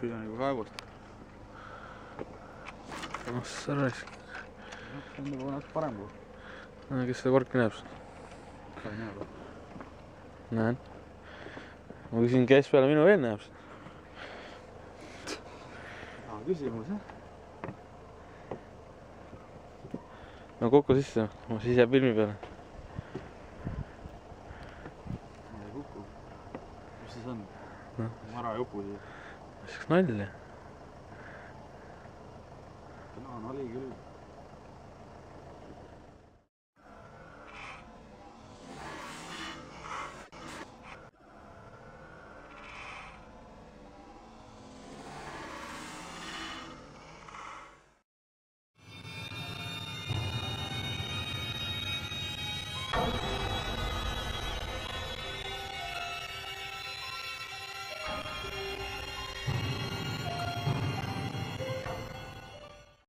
püüan juba kaevult. noh, sa raisk. See on juba natuke parem kui. Kes seda korki näeb? Sa ei näe või? Näen. Ma küsin, kes peale minu veel näeb? Küsimus, jah? No kuku sisse, siis jääb filmi peale. Ei kuku. Mis siis on? Mara ei upu siis. Mis nalja? No, oli küll.